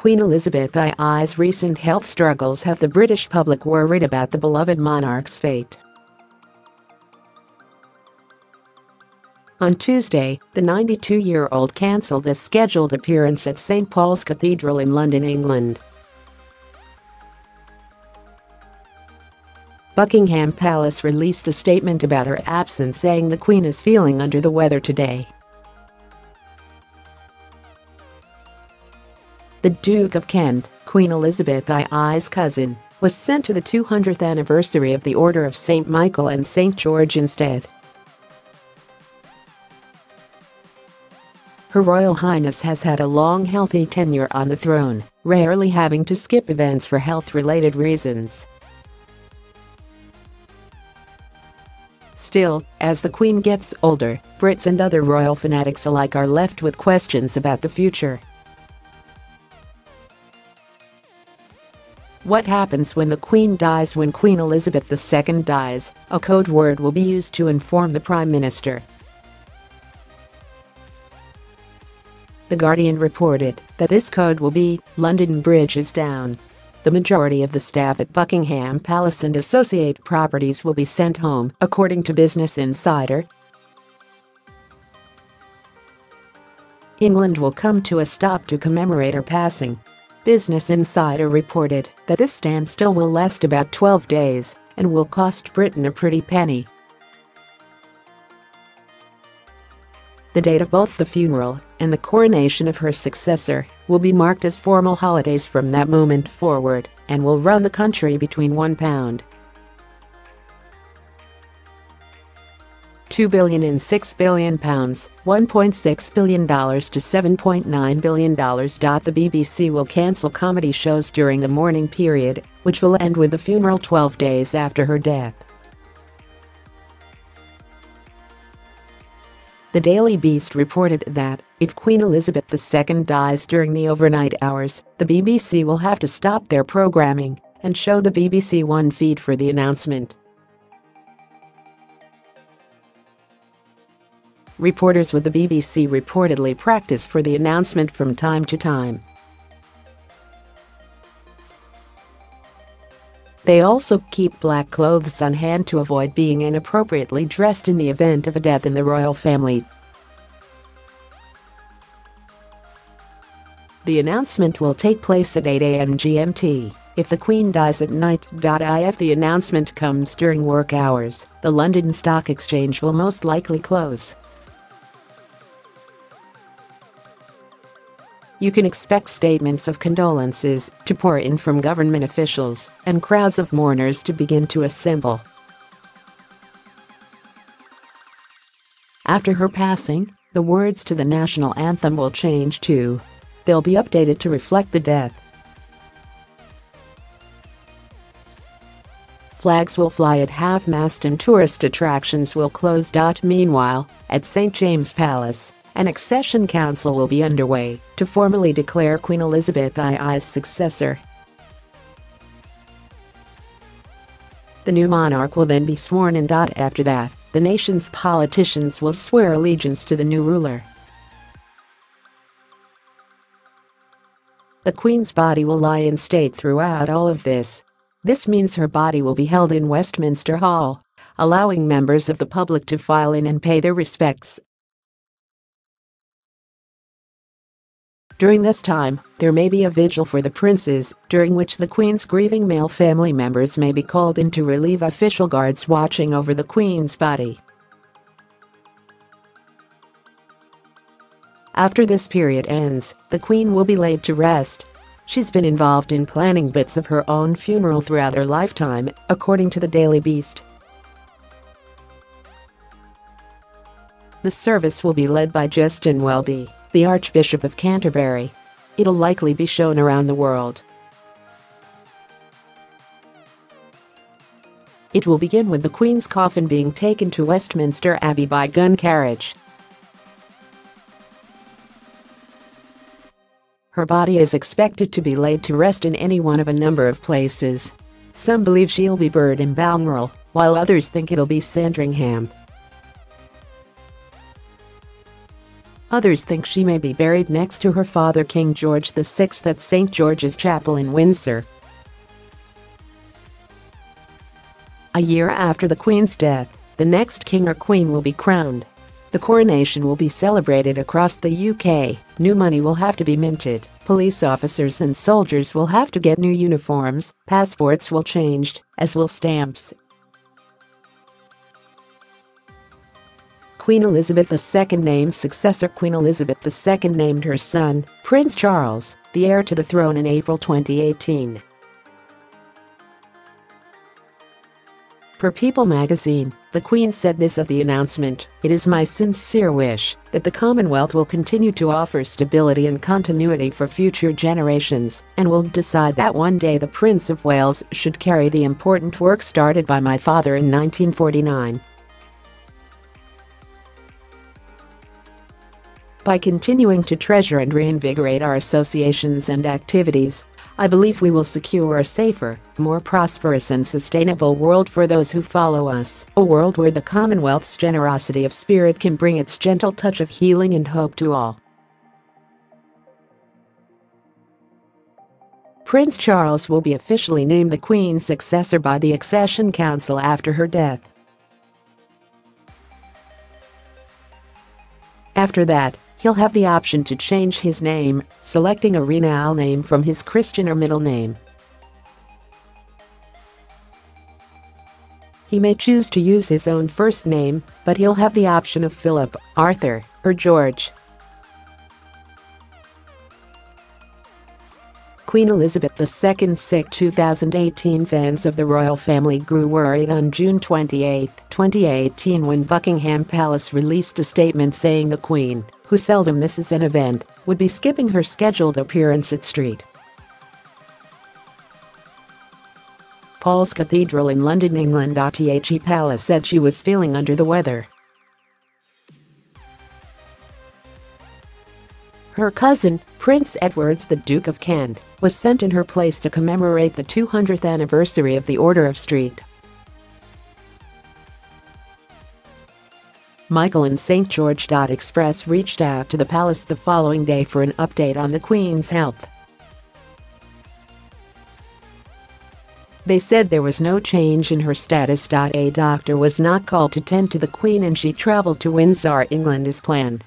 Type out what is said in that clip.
Queen Elizabeth II's recent health struggles have the British public worried about the beloved monarch's fate. On Tuesday, the 92-year-old cancelled a scheduled appearance at St Paul's Cathedral in London, England. Buckingham Palace released a statement about her absence, saying the Queen is feeling under the weather today. The Duke of Kent, Queen Elizabeth II's cousin, was sent to the 200th anniversary of the Order of St Michael and St George instead. Her Royal Highness has had a long, healthy tenure on the throne, rarely having to skip events for health-related reasons. Still, as the Queen gets older, Brits and other royal fanatics alike are left with questions about the future. What happens when the Queen dies? When Queen Elizabeth II dies, a code word will be used to inform the Prime Minister. The Guardian reported that this code will be "London Bridge is down." The majority of the staff at Buckingham Palace and associate properties will be sent home, according to Business Insider. England will come to a stop to commemorate her passing. Business Insider reported that this standstill will last about 12 days and will cost Britain a pretty penny. The date of both the funeral and the coronation of her successor will be marked as formal holidays from that moment forward and will run the country between £1.2 billion and £6 billion, $1.6 billion to $7.9 billion. The BBC will cancel comedy shows during the mourning period, which will end with the funeral 12 days after her death. The Daily Beast reported that, if Queen Elizabeth II dies during the overnight hours, the BBC will have to stop their programming and show the BBC One feed for the announcement. Reporters with the BBC reportedly practice for the announcement from time to time. They also keep black clothes on hand to avoid being inappropriately dressed in the event of a death in the royal family. The announcement will take place at 8 a.m. GMT. If the Queen dies at night.If the announcement comes during work hours, the London Stock Exchange will most likely close. You can expect statements of condolences to pour in from government officials and crowds of mourners to begin to assemble. After her passing, the words to the national anthem will change too. They'll be updated to reflect the death. Flags will fly at half-mast and tourist attractions will close. Meanwhile, at St James's Palace, an Accession Council will be underway to formally declare Queen Elizabeth II's successor. The new monarch will then be sworn in. After that, the nation's politicians will swear allegiance to the new ruler. The Queen's body will lie in state throughout all of this. This means her body will be held in Westminster Hall, allowing members of the public to file in and pay their respects. During this time, there may be a vigil for the princes, during which the Queen's grieving male family members may be called in to relieve official guards watching over the Queen's body. After this period ends, the Queen will be laid to rest. She's been involved in planning bits of her own funeral throughout her lifetime, according to the Daily Beast. The service will be led by Justin Welby, the Archbishop of Canterbury. It'll likely be shown around the world. It will begin with the Queen's coffin being taken to Westminster Abbey by gun carriage. Her body is expected to be laid to rest in any one of a number of places. Some believe she'll be buried in Balmoral, while others think it'll be Sandringham. Others think she may be buried next to her father King George VI at St. George's Chapel in Windsor. A year after the Queen's death, the next king or queen will be crowned. The coronation will be celebrated across the UK, new money will have to be minted, police officers and soldiers will have to get new uniforms, passports will change, as will stamps. Queen Elizabeth II named successor. Queen Elizabeth II named her son, Prince Charles, the heir to the throne in April 2018. Per People magazine, the Queen said this of the announcement: "It is my sincere wish that the Commonwealth will continue to offer stability and continuity for future generations, and will decide that one day the Prince of Wales should carry the important work started by my father in 1949. By continuing to treasure and reinvigorate our associations and activities, I believe we will secure a safer, more prosperous and sustainable world for those who follow us, a world where the Commonwealth's generosity of spirit can bring its gentle touch of healing and hope to all." Prince Charles will be officially named the Queen's successor by the Accession Council after her death. After that, he'll have the option to change his name, selecting a renowned name from his Christian or middle name. He may choose to use his own first name, but he'll have the option of Philip, Arthur, or George. Queen Elizabeth II sick. 2018. Fans of the royal family grew worried on June 28, 2018 when Buckingham Palace released a statement saying the Queen, who seldom misses an event, would be skipping her scheduled appearance at St. Paul's Cathedral in London, England.The Palace said she was feeling under the weather. Her cousin, Prince Edward, the Duke of Kent, was sent in her place to commemorate the 200th anniversary of the Order of St. Michael and St. George. Express reached out to the palace the following day for an update on the Queen's health. They said there was no change in her status. A doctor was not called to tend to the Queen and she traveled to Windsor, England as planned.